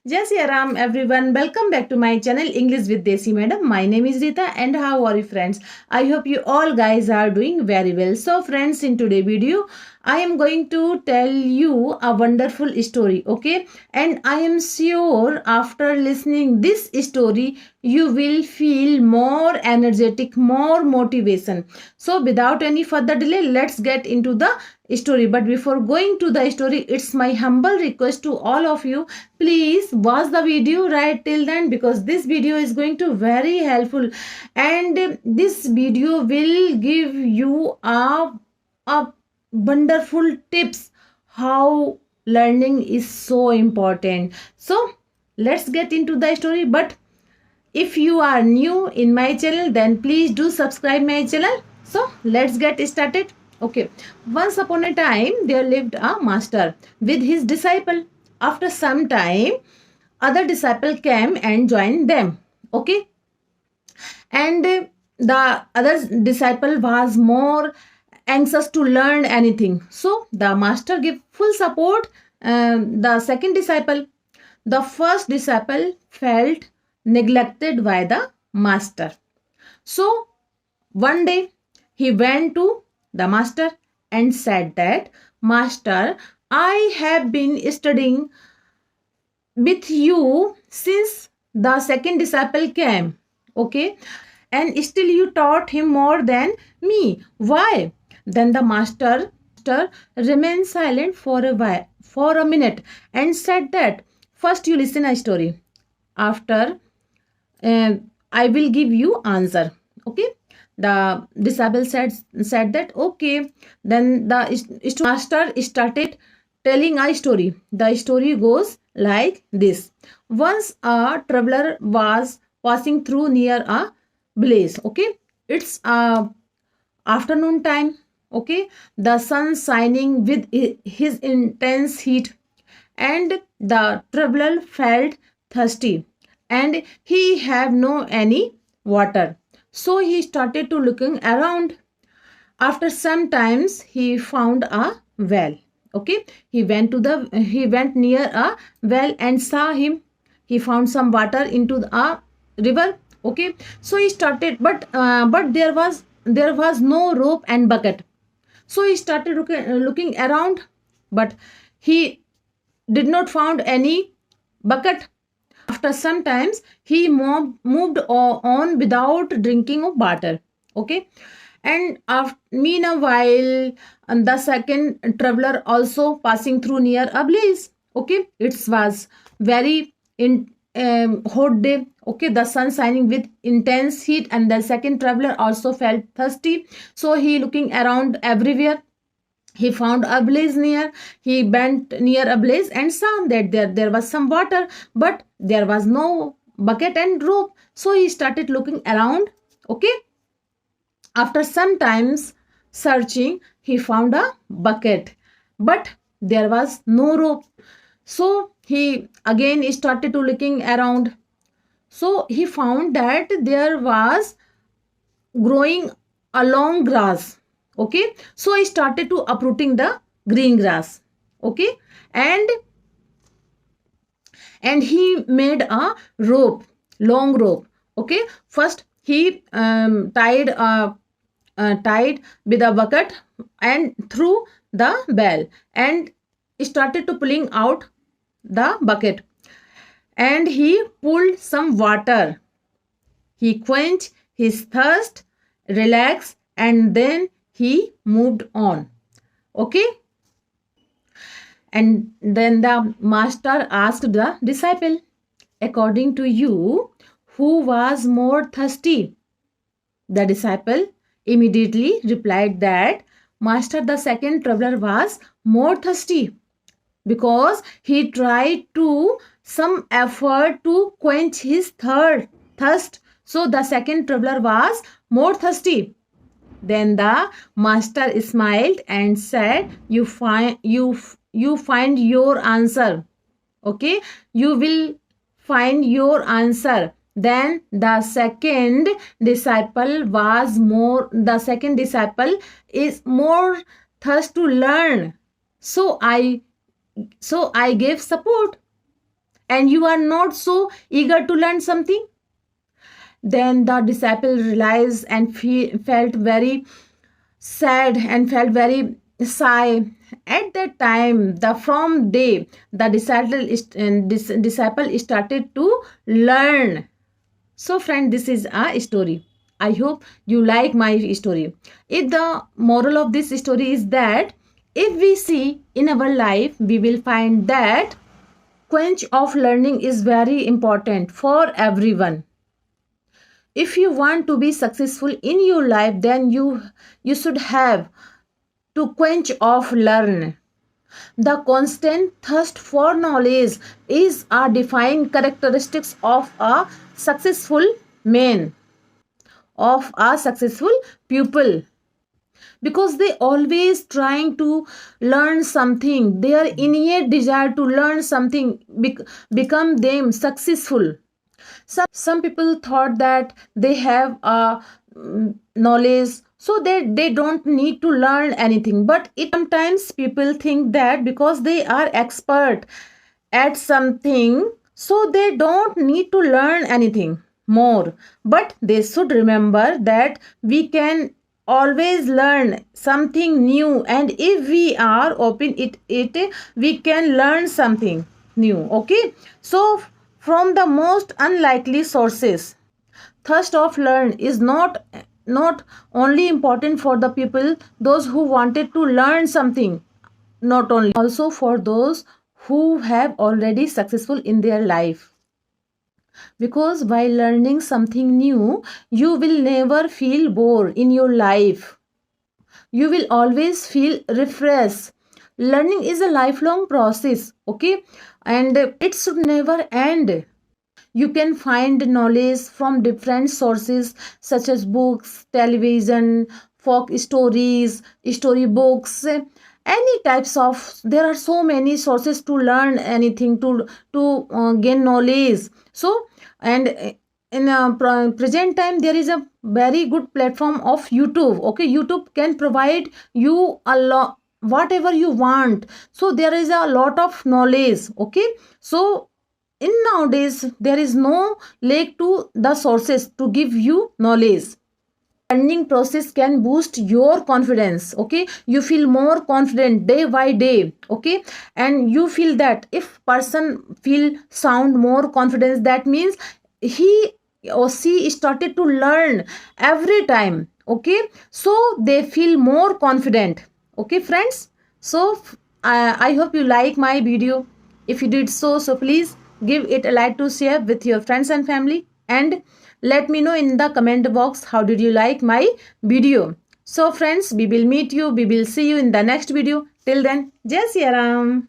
Jai Shri Ram everyone, welcome back to my channel English with Desi Madam. My name is Rita and how are you friends? I hope you all guys are doing very well. So friends, in today's video I am going to tell you a wonderful story, okay? And I am sure after listening this story you will feel more energetic, more motivation. So without any further delay, let's get into the story. But before going to the story, it's my humble request to all of you, please watch the video right till then, because this video is going to very helpful, and this video will give you a wonderful tips how learning is so important. So let's get into the story. But if you are new in my channel, then please do subscribe my channel. So let's get started. Okay, once upon a time there lived a master with his disciple. After some time, other disciple came and joined them. Okay, and the other disciple was more anxious to learn anything, so the master gave full support. The second disciple, the first disciple felt neglected by the master. So one day he went to the master and said that, Master, I have been studying with you since the second disciple came, okay, and still you taught him more than me. Why? Then the master remained silent for a minute, and said that, first you listen a story, after I will give you answer. Okay. The disciple said that okay. Then the master started telling a story. The story goes like this. Once a traveler was passing through near a village. Okay. It's afternoon time. Okay. The sun shining with his intense heat, and the traveler felt thirsty, and he have no any water. So he started to looking around. After some times he found a well. Okay, he went near a well and saw him. He found some water into a river. Okay, so he started, but there was no rope and bucket. So he started looking around, but he did not found any bucket. After some times he moved on without drinking of water. Okay, and after meanwhile, and the second traveler also passing through near a place. Okay, it was very in hot day. Okay, the sun shining with intense heat, and the second traveler also felt thirsty, so he looking around everywhere. He found a blaze near. He bent near a blaze and saw that there was some water, but there was no bucket and rope. So he started looking around. Okay. After some times searching, he found a bucket, but there was no rope. So he again started to looking around. So he found that there was growing a long grass. Okay, so I started to uprooting the green grass. Okay, and he made a rope, long rope. Okay, first he tied with a bucket and threw the bell, and started to pulling out the bucket, and he pulled some water. He quenched his thirst, relaxed, and then he moved on. Okay. And then the master asked the disciple, according to you, who was more thirsty? The disciple immediately replied that, Master, the second traveler was more thirsty, because he tried to some effort to quench his thirst. So the second traveler was more thirsty. Then the master smiled and said, you find your answer. Okay, you will find your answer. Then the second disciple is more thirst to learn. So I gave support. and you are not so eager to learn something? Then the disciple realized and felt very sad and felt very sigh. At that time, the from day the disciple started to learn. So friend, this is a story. I hope you like my story. If the moral of this story is that if we see in our life, we will find that quench of learning is very important for everyone. If you want to be successful in your life, then you should have to quench of learn. The constant thirst for knowledge is a defining characteristics of a successful man, of a successful pupil, because they always trying to learn something. Their innate desire to learn something become them successful. Some people thought that they have a knowledge, so they don't need to learn anything, but it sometimes people think that because they are expert at something, so they don't need to learn anything more. But they should remember that we can always learn something new, and if we are open it we can learn something new. Okay, so from the most unlikely sources, thirst of learn is not only important for the people those who wanted to learn something, not only, also for those who have already successful in their life, because while learning something new you will never feel bored in your life. You will always feel refreshed. Learning is a lifelong process, okay, and it should never end. You can find knowledge from different sources such as books, television, folk stories, storybooks, any types of. There are so many sources to learn anything, to gain knowledge. So, and in a present time there is a very good platform of YouTube. Okay, YouTube can provide you a lot whatever you want. So there is a lot of knowledge. Okay, so in nowadays there is no lack to the sources to give you knowledge. Learning process can boost your confidence. Okay, you feel more confident day by day. Okay, and you feel that if person feel sound more confidence, that means he or she started to learn every time. Okay, so they feel more confident. Okay friends, so I hope you like my video. If you did so please give it a like to share with your friends and family, and let me know in the comment box how did you like my video. So friends, we will meet you, we will see you in the next video. Till then, Jai Siya Ram.